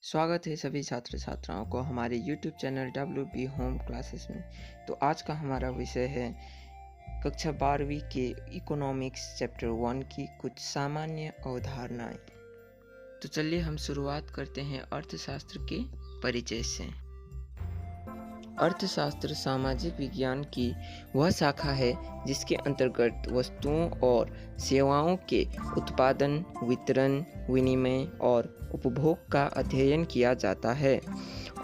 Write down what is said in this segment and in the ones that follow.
स्वागत है सभी छात्र छात्राओं को हमारे YouTube channel WB home classes में। तो आज का हमारा विषय है कक्षा 12वीं के इकोनॉमिक्स चैप्टर 1 की कुछ सामान्य अवधारणाएं। तो चलिए हम शुरुआत करते हैं अर्थशास्त्र के परिचय से। अर्थशास्त्र सामाजिक विज्ञान की वह शाखा है जिसके अंतर्गत वस्तुओं और सेवाओं के उत्पादन, वितरण, विनिमय और उपभोग का अध्ययन किया जाता है।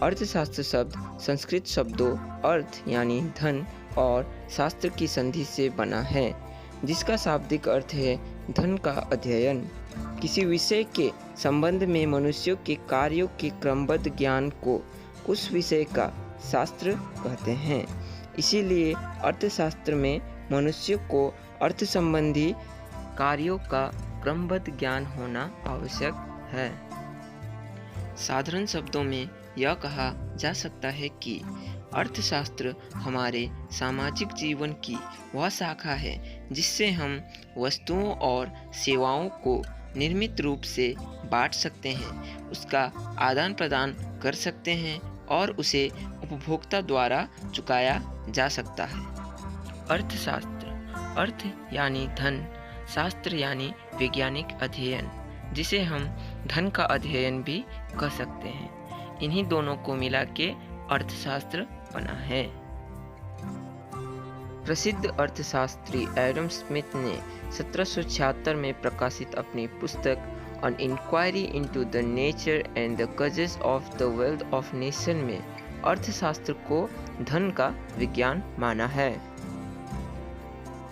अर्थशास्त्र शब्द संस्कृत शब्दों अर्थ यानी धन और शास्त्र की संधि से बना है, जिसका शाब्दिक अर्थ है धन का अध्ययन। किसी विषय के संबंध में मनुष्यों के कार्यों के क्रमबद्ध ज्ञान को उस विषय का शास्त्र कहते हैं। इसीलिए अर्थशास्त्र में मनुष्य को अर्थ संबंधी कार्यों का क्रमबद्ध ज्ञान होना आवश्यक है। साधारण शब्दों में यह कहा जा सकता है कि अर्थशास्त्र हमारे सामाजिक जीवन की वह शाखा है जिससे हम वस्तुओं और सेवाओं को निर्मित रूप से बांट सकते हैं, उसका आदान प्रदान कर सकते हैं और उसे उपभोक्ता द्वारा चुकाया जा सकता है। अर्थशास्त्र अर्थ यानी धन, शास्त्र यानी वैज्ञानिक अध्ययन, जिसे हम धन का अध्ययन भी कह सकते हैं। इन्हीं दोनों को मिला के अर्थशास्त्र बना है। प्रसिद्ध अर्थशास्त्री एडम स्मिथ ने 1776 में प्रकाशित अपनी पुस्तक An Inquiry into the Nature and the Causes of the Wealth of Nation में अर्थशास्त्र को धन का विज्ञान माना है।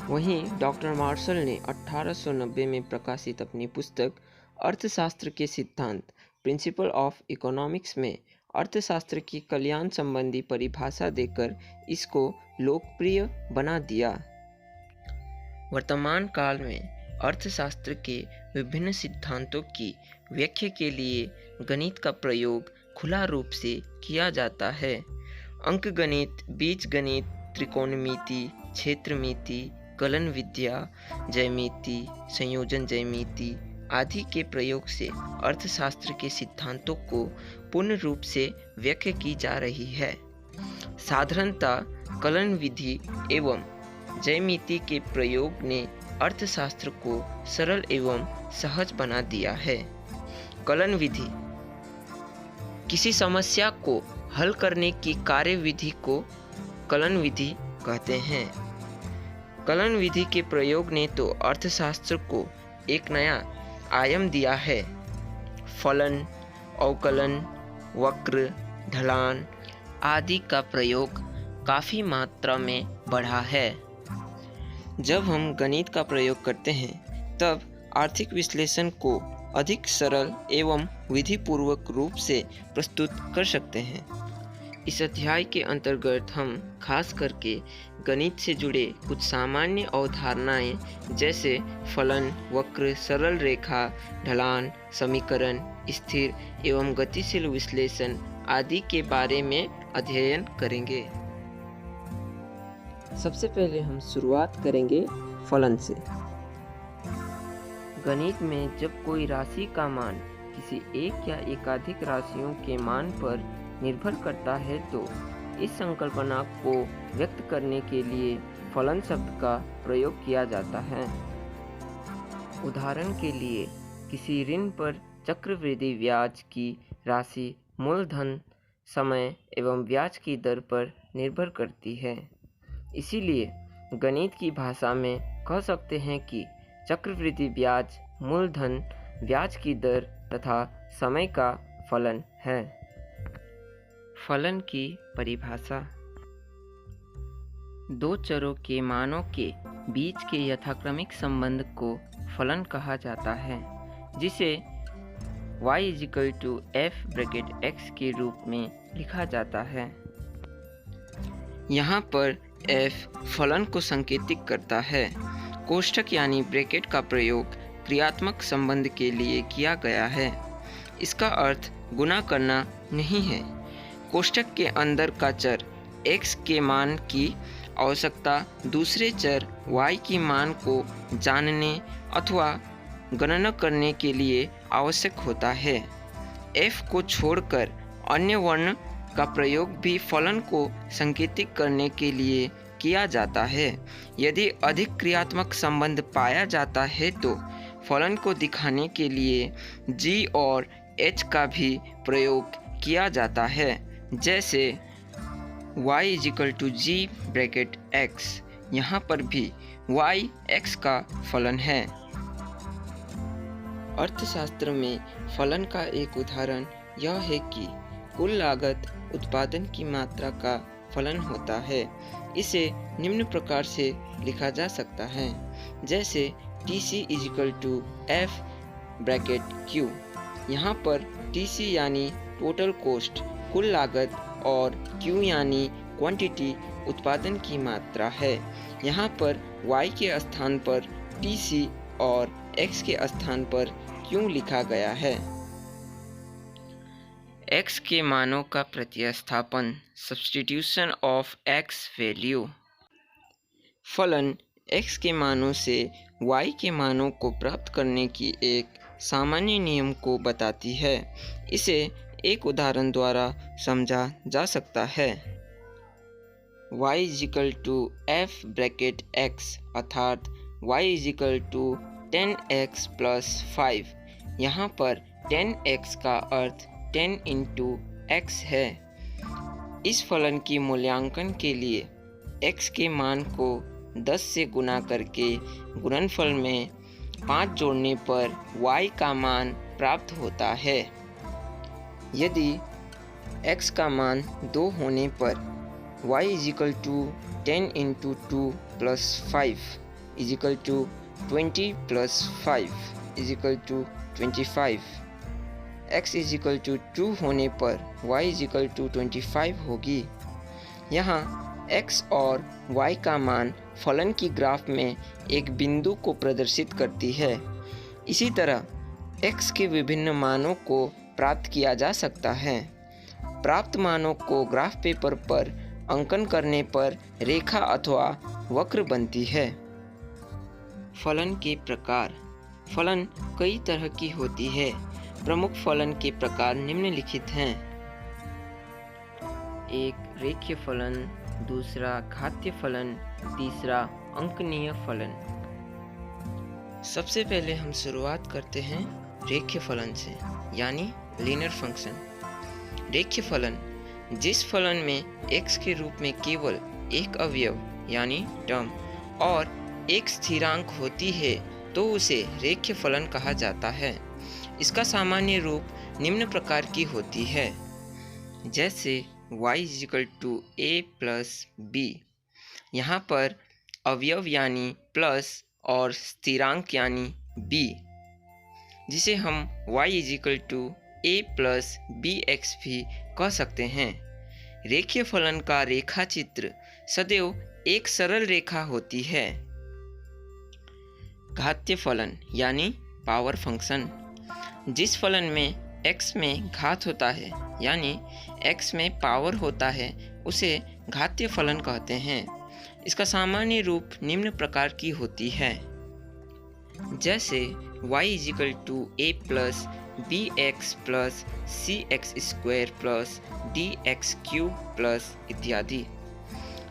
वहीं डॉक्टर मार्शल ने 1890 में प्रकाशित अपनी पुस्तक अर्थशास्त्र के सिद्धांत प्रिंसिपल ऑफ इकोनॉमिक्स में अर्थशास्त्र की कल्याण संबंधी परिभाषा देकर इसको लोकप्रिय बना दिया। वर्तमान काल में अर्थशास्त्र के विभिन्न सिद्धांतों की व्याख्या के लिए गणित का प्रयोग खुला रूप से किया जाता है। अंकगणित, बीजगणित, त्रिकोणमिति, क्षेत्रमिति, कलन विद्या, ज्यामिति, संयोजन ज्यामिति आदि के प्रयोग से अर्थशास्त्र के सिद्धांतों को पूर्ण रूप से व्याख्या की जा रही है। साधारणतः कलन विधि एवं ज्यामिति के प्रयोग ने अर्थशास्त्र को सरल एवं सहज बना दिया है। कलन विधि किसी समस्या को हल करने की कार्यविधि को कलन विधि कहते हैं। कलन विधि के प्रयोग ने तो अर्थशास्त्र को एक नया आयाम दिया है। फलन, अवकलन, वक्र, ढलान आदि का प्रयोग काफ़ी मात्रा में बढ़ा है। जब हम गणित का प्रयोग करते हैं तब आर्थिक विश्लेषण को अधिक सरल एवं विधिपूर्वक रूप से प्रस्तुत कर सकते हैं। इस अध्याय के अंतर्गत हम खास करके गणित से जुड़े कुछ सामान्य अवधारणाएं जैसे फलन, वक्र, सरल रेखा, ढलान, समीकरण, स्थिर एवं गतिशील विश्लेषण आदि के बारे में अध्ययन करेंगे। सबसे पहले हम शुरुआत करेंगे फलन से। गणित में जब कोई राशि का मान किसी एक या एकाधिक राशियों के मान पर निर्भर करता है तो इस संकल्पना को व्यक्त करने के लिए फलन शब्द का प्रयोग किया जाता है। उदाहरण के लिए किसी ऋण पर चक्रवृद्धि ब्याज की राशि मूलधन, समय एवं ब्याज की दर पर निर्भर करती है। इसीलिए गणित की भाषा में कह सकते हैं कि चक्रवृद्धि ब्याज मूलधन, ब्याज की दर तथा समय का फलन है। फलन की परिभाषा दो चरों के मानों के बीच के यथाक्रमिक संबंध को फलन कहा जाता है, जिसे y = f(x) के रूप में लिखा जाता है। यहाँ पर f फलन को संकेतित करता है। कोष्ठक यानी ब्रैकेट का प्रयोग क्रियात्मक संबंध के लिए किया गया है। इसका अर्थ गुणा करना नहीं है। कोष्ठक के अंदर का चर x के मान की आवश्यकता दूसरे चर y की मान को जानने अथवा गणना करने के लिए आवश्यक होता है। एफ को छोड़कर अन्य वर्ण का प्रयोग भी फलन को संकेतित करने के लिए किया जाता है। यदि अधिक क्रियात्मक संबंध पाया जाता है तो फलन को दिखाने के लिए जी और एच का भी प्रयोग किया जाता है, जैसे y = g(x). यहाँ पर भी y x का फलन है। अर्थशास्त्र में फलन का एक उदाहरण यह है कि कुल लागत उत्पादन की मात्रा का फलन होता है। इसे निम्न प्रकार से लिखा जा सकता है, जैसे TC = F(Q). यहाँ पर TC यानी टोटल कॉस्ट कुल लागत और Q यानी क्वांटिटी उत्पादन की मात्रा है। यहाँ पर y के स्थान पर TC और x के स्थान पर Q लिखा गया है। x के मानों का प्रतिस्थापन, सब्स्टिट्यूशन ऑफ x वैल्यू। फलन x के मानों से y के मानों को प्राप्त करने की एक सामान्य नियम को बताती है। इसे एक उदाहरण द्वारा समझा जा सकता है। y = F(x) अर्थात y = 10x + 5। यहाँ पर 10x का अर्थ 10 × x है। इस फलन की मूल्यांकन के लिए x के मान को 10 से गुणा करके गुणनफल में 5 जोड़ने पर y का मान प्राप्त होता है। यदि x का मान 2 होने पर y = 10 × 2 + 5 = 20 + 5 = 25। x = 2 होने पर y = 25 होगी। यहाँ x और y का मान फलन की ग्राफ में एक बिंदु को प्रदर्शित करती है। इसी तरह x के विभिन्न मानों को प्राप्त किया जा सकता है। प्राप्त मानों को ग्राफ पेपर पर अंकन करने पर रेखा अथवा वक्र बनती है। फलन के प्रकार। फलन कई तरह की होती है। प्रमुख फलन के प्रकार निम्नलिखित हैं। 1. रेखीय फलन, दूसरा घातीय फलन, तीसरा अंकनीय फलन। सबसे पहले हम शुरुआत करते हैं रेखीय फलन से, यानी लीनियर फंक्शन। रेखीय फलन जिस फलन में x के रूप में केवल एक अवयव यानी टर्म और एक स्थिरांक होती है तो उसे रेखीय फलन कहा जाता है। इसका सामान्य रूप निम्न प्रकार की होती है, जैसे y = a + b। यहाँ पर अवयव यानी प्लस और स्थिरांक यानी b, जिसे हम y = a + bx भी कह सकते हैं। रेखीय फलन का रेखा चित्र सदैव एक सरल रेखा होती है। घातीय फलन यानी पावर फंक्शन जिस फलन में x में घात होता है यानी x में पावर होता है उसे घातीय फलन कहते हैं। इसका सामान्य रूप निम्न प्रकार की होती है, जैसे y = a + bx + cx² + dx³ इत्यादि।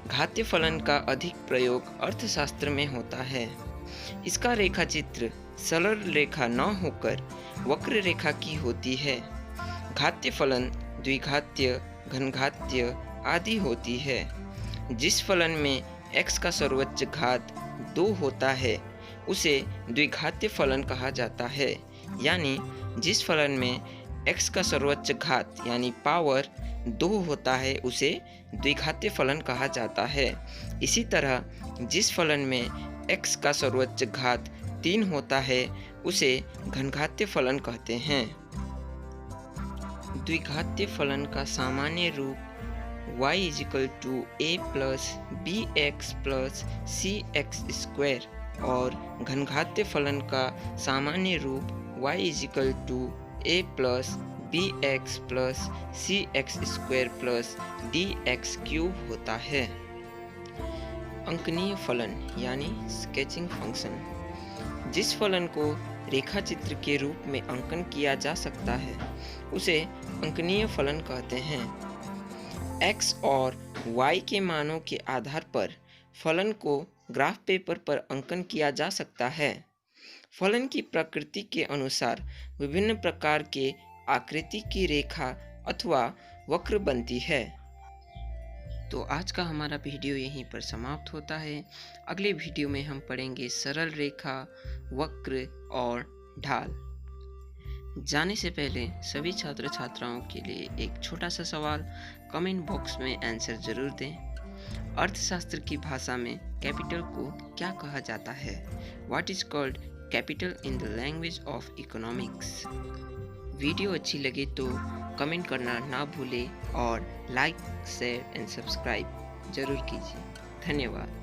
घातीय फलन का अधिक प्रयोग अर्थशास्त्र में होता है। इसका रेखा चित्र सरल रेखा न होकर वक्र रेखा की होती है। घातीय फलन द्विघातीय, घनघातीय आदि होती है। जिस फलन में x का सर्वोच्च घात 2 होता है उसे द्विघातीय फलन कहा जाता है, यानी जिस फलन में x का सर्वोच्च घात यानी पावर 2 होता है उसे द्विघातीय फलन कहा जाता है। इसी तरह जिस फलन में x का सर्वोच्च घात 3 होता है उसे घनघातीय फलन कहते हैं। द्विघातीय फलन का सामान्य रूप y = a + bx + cx² और घनघातीय फलन का सामान्य रूप y = a + bx + cx² + dx³ होता है। अंकनीय फलन यानी स्केचिंग फंक्शन जिस फलन को रेखा चित्र के रूप में अंकन किया जा सकता है, उसे अंकनीय फलन कहते हैं। x और y के मानों के आधार पर फलन को ग्राफ पेपर पर अंकन किया जा सकता है। फलन की प्रकृति के अनुसार विभिन्न प्रकार के आकृति की रेखा अथवा वक्र बनती है। तो आज का हमारा वीडियो यहीं पर समाप्त होता है। अगले वीडियो में हम पढ़ेंगे सरल रेखा, वक्र और ढाल। जाने से पहले सभी छात्र छात्राओं के लिए एक छोटा सा सवाल, कमेंट बॉक्स में आंसर जरूर दें। अर्थशास्त्र की भाषा में कैपिटल को क्या कहा जाता है? What is called capital in the language of economics? Video अच्छी लगे तो कमेंट करना ना भूलें और लाइक, शेयर एंड सब्सक्राइब जरूर कीजिए। धन्यवाद।